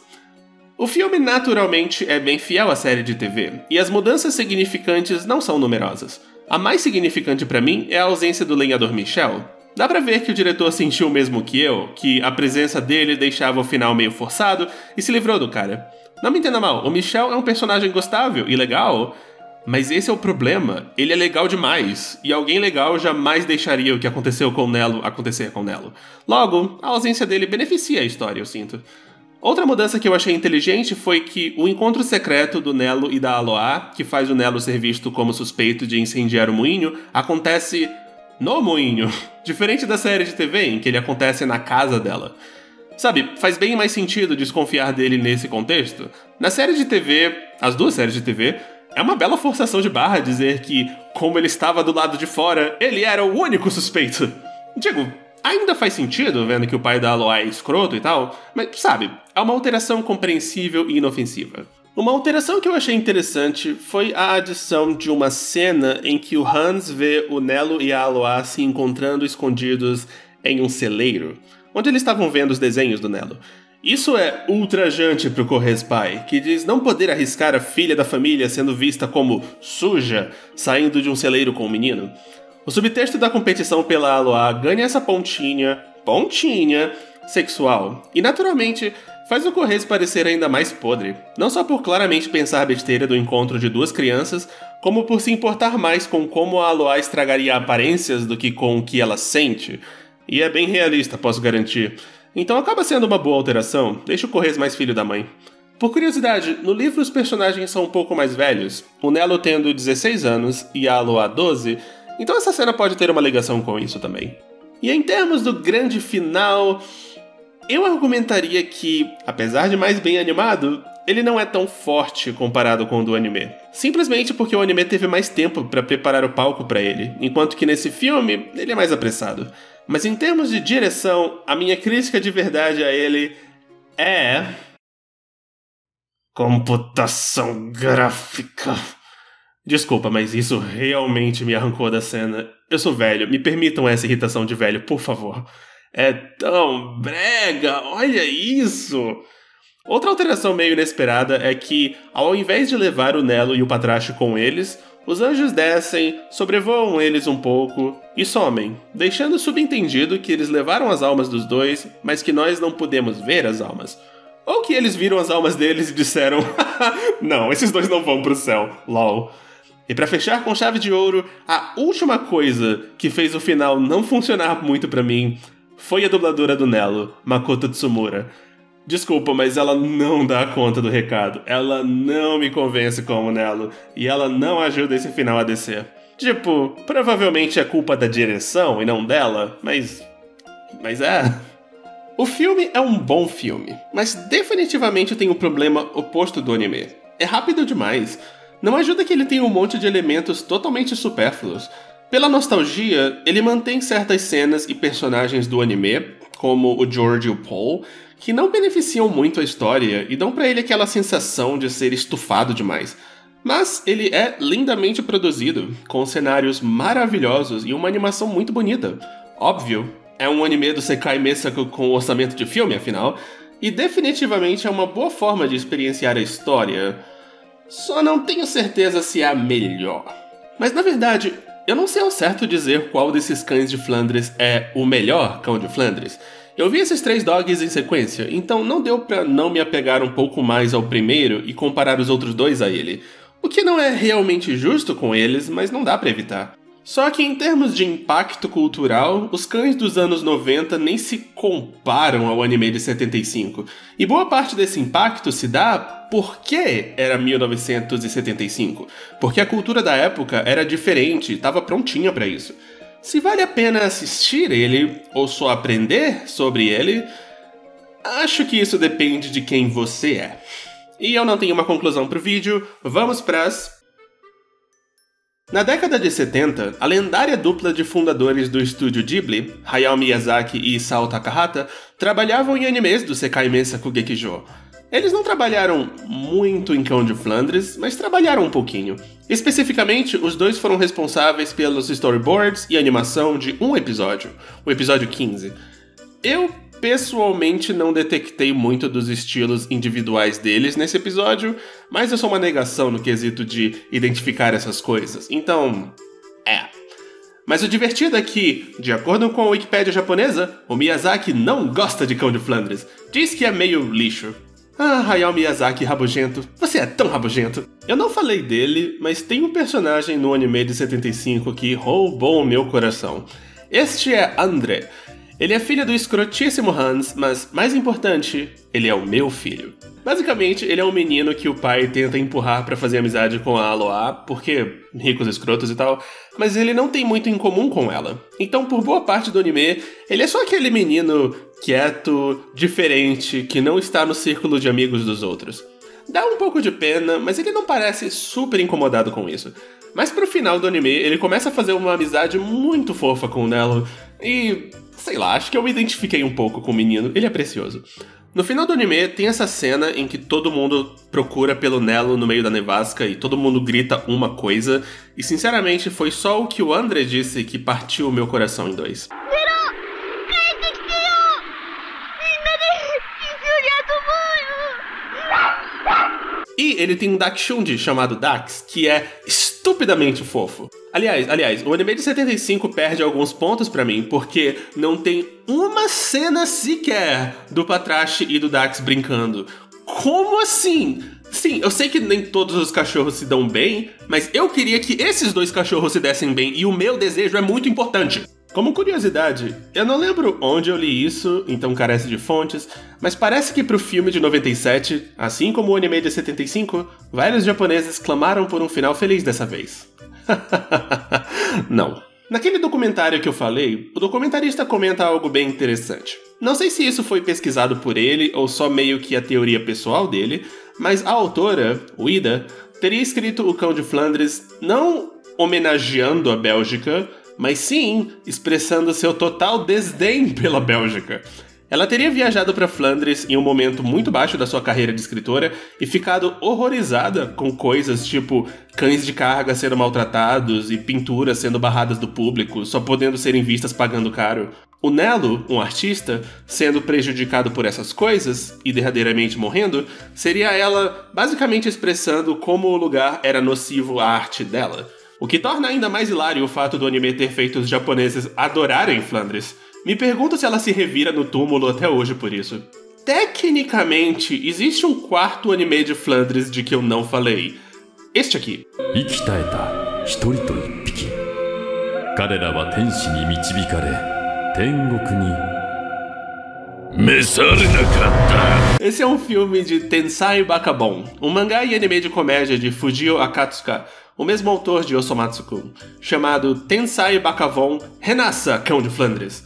O filme naturalmente é bem fiel à série de TV, e as mudanças significantes não são numerosas. A mais significante pra mim é a ausência do lenhador Michel. Dá pra ver que o diretor sentiu o mesmo que eu, que a presença dele deixava o final meio forçado e se livrou do cara. Não me entenda mal, o Michel é um personagem gostável e legal, mas esse é o problema, ele é legal demais, e alguém legal jamais deixaria o que aconteceu com o Nelo acontecer com o Nelo. Logo, a ausência dele beneficia a história, eu sinto. Outra mudança que eu achei inteligente foi que o encontro secreto do Nelo e da Aloá, que faz o Nelo ser visto como suspeito de incendiar o moinho, acontece no moinho, diferente da série de TV em que ele acontece na casa dela. Sabe, faz bem mais sentido desconfiar dele nesse contexto. Na série de TV, as duas séries de TV, é uma bela forçação de barra dizer que, como ele estava do lado de fora, ele era o único suspeito. Digo, ainda faz sentido, vendo que o pai da Aloá é escroto e tal, mas, sabe, é uma alteração compreensível e inofensiva. Uma alteração que eu achei interessante foi a adição de uma cena em que o Hans vê o Nelo e a Aloá se encontrando escondidos em um celeiro, onde eles estavam vendo os desenhos do Nelo. Isso é ultrajante pro Corres pai, que diz não poder arriscar a filha da família sendo vista como suja, saindo de um celeiro com o menino. O subtexto da competição pela Aloá ganha essa pontinha sexual, e naturalmente faz o Corres parecer ainda mais podre, não só por claramente pensar besteira do encontro de duas crianças, como por se importar mais com como a Aloá estragaria aparências do que com o que ela sente, e é bem realista, posso garantir. Então acaba sendo uma boa alteração, deixa o Corres mais filho da mãe. Por curiosidade, no livro os personagens são um pouco mais velhos, o Nelo tendo 16 anos e a Aloá 12, então essa cena pode ter uma ligação com isso também. E em termos do grande final, eu argumentaria que, apesar de mais bem animado, ele não é tão forte comparado com o do anime. Simplesmente porque o anime teve mais tempo para preparar o palco para ele, enquanto que nesse filme ele é mais apressado. Mas em termos de direção, a minha crítica de verdade a ele é... computação gráfica. Desculpa, mas isso realmente me arrancou da cena. Eu sou velho, me permitam essa irritação de velho, por favor. É tão brega, olha isso! Outra alteração meio inesperada é que, ao invés de levar o Nelo e o Patrache com eles, os anjos descem, sobrevoam eles um pouco e somem, deixando subentendido que eles levaram as almas dos dois, mas que nós não podemos ver as almas. Ou que eles viram as almas deles e disseram, não, esses dois não vão pro céu, lol. E pra fechar com chave de ouro, a última coisa que fez o final não funcionar muito pra mim foi a dubladora do Nelo, Makoto Tsumura. Desculpa, mas ela não dá conta do recado. Ela não me convence como Nelo. E ela não ajuda esse final a descer. Tipo, provavelmente é culpa da direção e não dela, mas é. O filme é um bom filme, mas definitivamente tem um problema oposto do anime. É rápido demais. Não ajuda que ele tenha um monte de elementos totalmente supérfluos. Pela nostalgia, ele mantém certas cenas e personagens do anime, como o George e o Paul, que não beneficiam muito a história e dão pra ele aquela sensação de ser estufado demais. Mas ele é lindamente produzido, com cenários maravilhosos e uma animação muito bonita. Óbvio, é um anime do Sekai Meisaku com orçamento de filme, afinal, e definitivamente é uma boa forma de experienciar a história. Só não tenho certeza se é a melhor. Mas na verdade, eu não sei ao certo dizer qual desses cães de Flandres é o melhor cão de Flandres. Eu vi esses 3 dogs em sequência, então não deu pra não me apegar um pouco mais ao primeiro e comparar os outros 2 a ele. O que não é realmente justo com eles, mas não dá pra evitar. Só que em termos de impacto cultural, os cães dos anos 90 nem se comparam ao anime de 75. E boa parte desse impacto se dá porque era 1975. Porque a cultura da época era diferente e estava prontinha pra isso. Se vale a pena assistir ele, ou só aprender sobre ele, acho que isso depende de quem você é. E eu não tenho uma conclusão pro vídeo, vamos pras... Na década de 70, a lendária dupla de fundadores do estúdio Ghibli, Hayao Miyazaki e Isao Takahata, trabalhavam em animes do Sekai Meisaku Gekijō. Eles não trabalharam muito em Cão de Flandres, mas trabalharam um pouquinho. Especificamente, os 2 foram responsáveis pelos storyboards e animação de um episódio, o episódio 15. Eu pessoalmente não detectei muito dos estilos individuais deles nesse episódio, mas eu sou uma negação no quesito de identificar essas coisas, então... Mas o divertido é que, de acordo com a Wikipédia japonesa, o Miyazaki não gosta de Cão de Flandres, diz que é meio lixo. Ah, Hayao Miyazaki rabugento, você é tão rabugento. Eu não falei dele, mas tem um personagem no anime de 75 que roubou o meu coração. Este é André. Ele é filho do escrotíssimo Hans, mas, mais importante, ele é o meu filho. Basicamente, ele é um menino que o pai tenta empurrar pra fazer amizade com a Aloha, porque ricos escrotos e tal, mas ele não tem muito em comum com ela. Então, por boa parte do anime, ele é só aquele menino quieto, diferente, que não está no círculo de amigos dos outros. Dá um pouco de pena, mas ele não parece super incomodado com isso. Mas pro final do anime, ele começa a fazer uma amizade muito fofa com o Nelo, e... sei lá, acho que eu me identifiquei um pouco com o menino, ele é precioso. No final do anime, tem essa cena em que todo mundo procura pelo Nelo no meio da nevasca e todo mundo grita uma coisa, e sinceramente foi só o que o André disse que partiu o meu coração em 2. E ele tem um Dachshund chamado Dax, que é estupidamente fofo. Aliás, o anime de 75 perde alguns pontos pra mim, porque não tem uma cena sequer do Patrache e do Dax brincando. Como assim? Sim, eu sei que nem todos os cachorros se dão bem, mas eu queria que esses 2 cachorros se dessem bem, e o meu desejo é muito importante. Como curiosidade, eu não lembro onde eu li isso, então carece de fontes, mas parece que pro filme de 97, assim como o anime de 75, vários japoneses clamaram por um final feliz dessa vez. Não. Naquele documentário que eu falei, o documentarista comenta algo bem interessante. Não sei se isso foi pesquisado por ele ou só meio que a teoria pessoal dele, mas a autora, o Ida, teria escrito O Cão de Flandres não homenageando a Bélgica, mas sim expressando seu total desdém pela Bélgica. Ela teria viajado para Flandres em um momento muito baixo da sua carreira de escritora e ficado horrorizada com coisas tipo cães de carga sendo maltratados e pinturas sendo barradas do público, só podendo serem vistas pagando caro. O Nelo, um artista, sendo prejudicado por essas coisas e derradeiramente morrendo, seria ela basicamente expressando como o lugar era nocivo à arte dela. O que torna ainda mais hilário o fato do anime ter feito os japoneses adorarem Flandres. Me pergunto se ela se revira no túmulo até hoje por isso. Tecnicamente, existe um 4º anime de Flandres de que eu não falei. Este aqui. Esse é um filme de Tensai Bakabon, um mangá e anime de comédia de Fujio Akatsuka, o mesmo autor de Osomatsu-kun, chamado Tensai Bakabon Renasça, Cão de Flandres.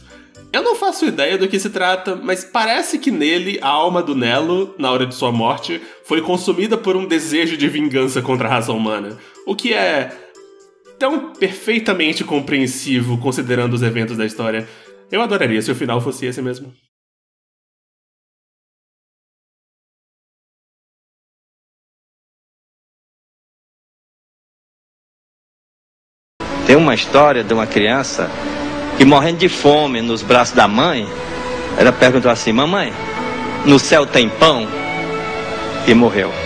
Eu não faço ideia do que se trata, mas parece que nele a alma do Nelo, na hora de sua morte, foi consumida por um desejo de vingança contra a raça humana, o que é tão perfeitamente compreensivo considerando os eventos da história. Eu adoraria se o final fosse esse mesmo. Tem uma história de uma criança que, morrendo de fome nos braços da mãe, ela perguntou assim: mamãe, no céu tem pão? E morreu.